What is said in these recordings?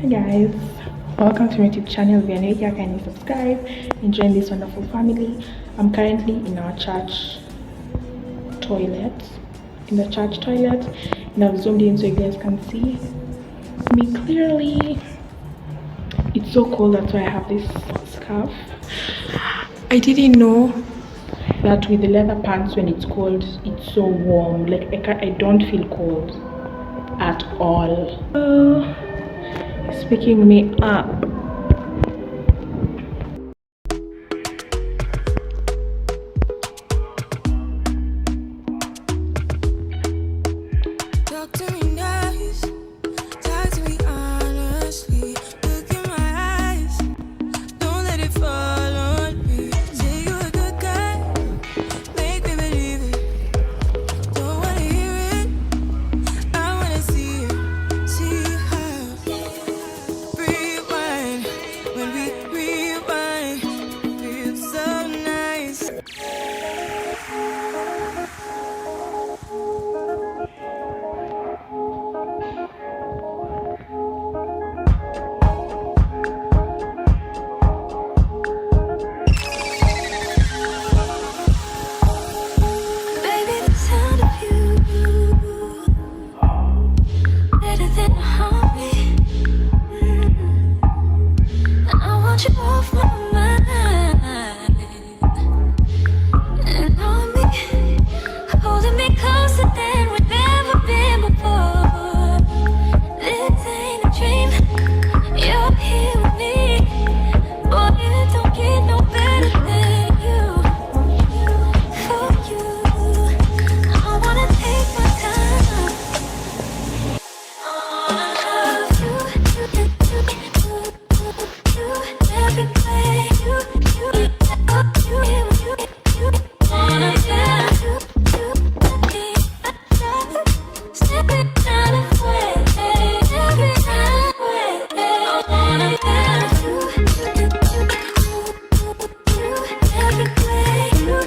Hey guys, welcome to my YouTube channel. If you're new here, kindly subscribe and join this wonderful family. I'm currently in our church toilet, and I've zoomed in so you guys can see me clearly. It's so cold, that's why I have this scarf. I didn't know that with the leather pants, when it's cold, it's so warm. Like I don't feel cold at all. It's picking me up. Talk to me nice, talk to me honestly. Look in my eyes, don't let it fall on me. Say you're a good guy, make me believe it. Don't wanna hear it, I wanna see it. See how rewind, when we rewind, feels so nice. Baby, the sound of you, better than a heartbeat. And I want you off my mind. And on me, holding me closer than we've ever been before. This ain't a dream, you're here with me. Boy, it don't get no better than you. For you, I wanna take my time. I wanna love you, every way you wanna love you, stepping out of way, every way. I wanna love you, every way you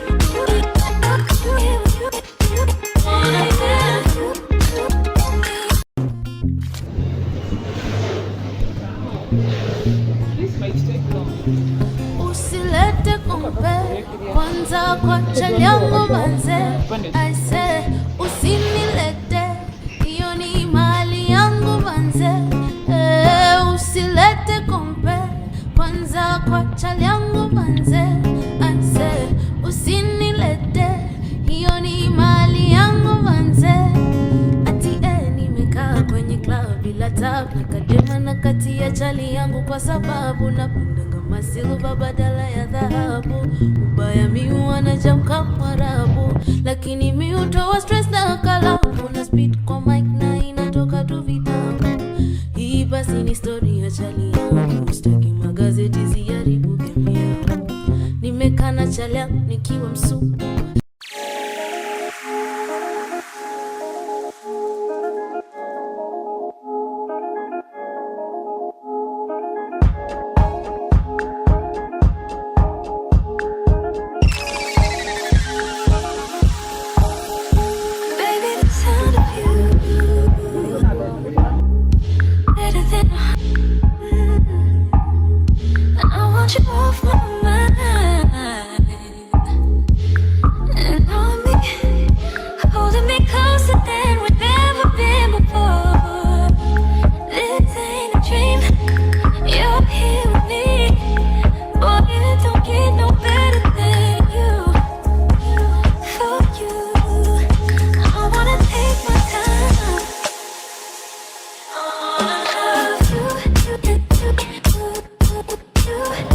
wanna love you. Usilete kombe kwanza kwa chanyangu manze, aise usinilete, hiyo ni mali yangu manze. Usilete kombe kwanza kwa chanyangu manze, aise usinilete, hiyo ni mali yangu manze. Ati nimekaa kwenye club bila tab, nakadema na kati ya chali yangu kwa sababu napenda kama silver badala ya dhahabu. Ubaya miu na jam kama rabu, lakini mi hutoa stress na kalamu na speed kwa mic na inatoka tu vitabu. Hii basi ni story ya chali yangu, sitaki magazeti ziharibu game yangu. Nimekaa na chali yangu nikiwa msupu. Baby, the sound of you, better than and I want you off my mind. And on me, holding me closer than we've ever been before. This ain't a dream, you're here with me. Boy, it don't get no better than you. For you, I wanna take my time. I wanna love you,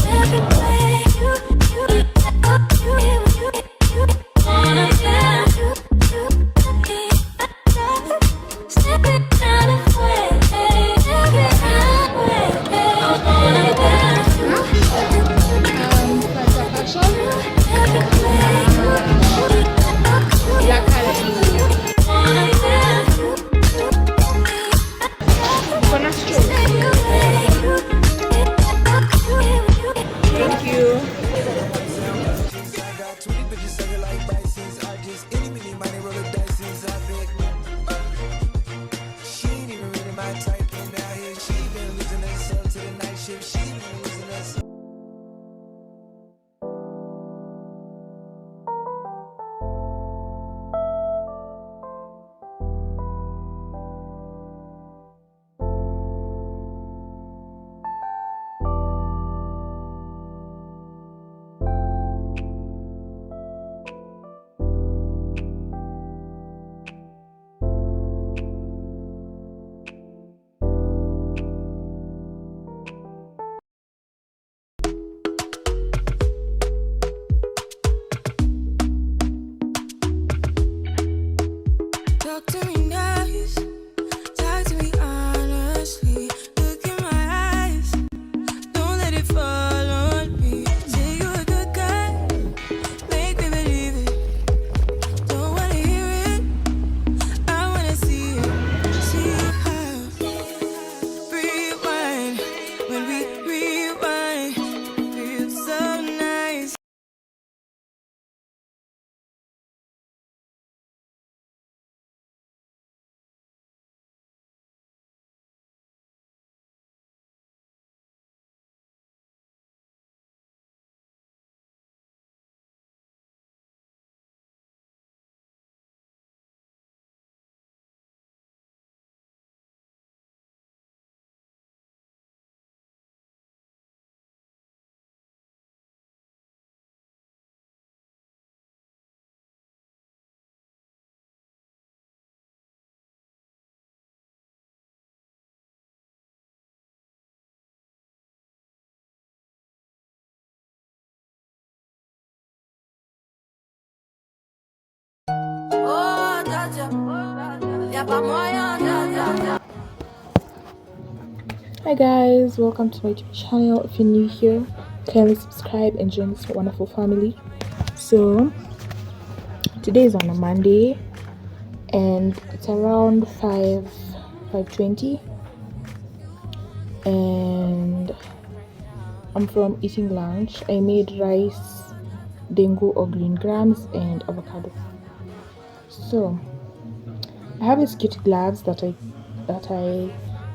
every way Hi guys, welcome to my YouTube channel. If you're new here, kindly subscribe and join this wonderful family. So today is on a Monday and it's around 5:20 and I'm from eating lunch. I made rice, dengu or green grams, and avocado. So I have these cute gloves that I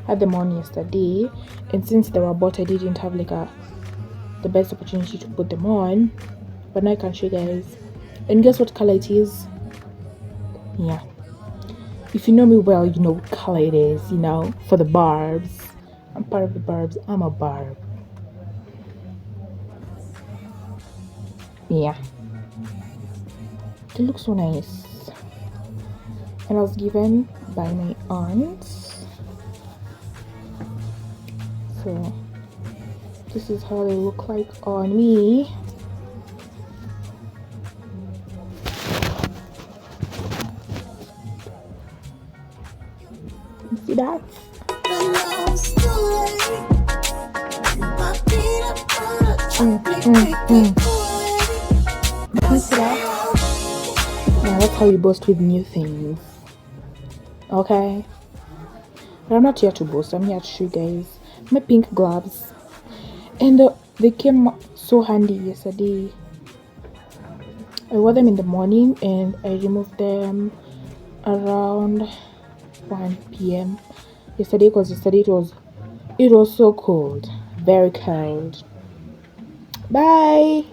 had them on yesterday, and since they were bought I didn't have like the best opportunity to put them on, but now I can show you guys. And guess what color it is? Yeah, if you know me well, you know what color it is. You know, for the barbs. I'm part of the barbs. I'm a barb. Yeah, they look so nice, and I was given by my aunt. So this is how they look like on me. You see that? You see that? Now that's how you boast with new things. Okay? But I'm not here to boast. I'm here to show you guys my pink gloves. And they came so handy yesterday. I wore them in the morning and I removed them around 1 p.m. yesterday, because yesterday it was so cold, very cold. Bye.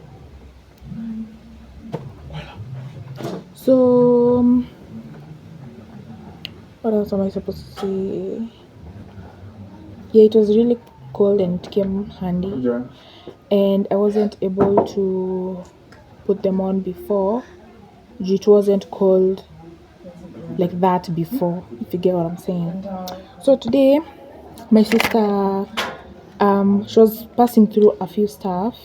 So what else am I supposed to say? Yeah, it was really cold and it came handy, and I wasn't able to put them on before. It wasn't cold like that before, if you get what I'm saying. So today my sister she was passing through a few stuff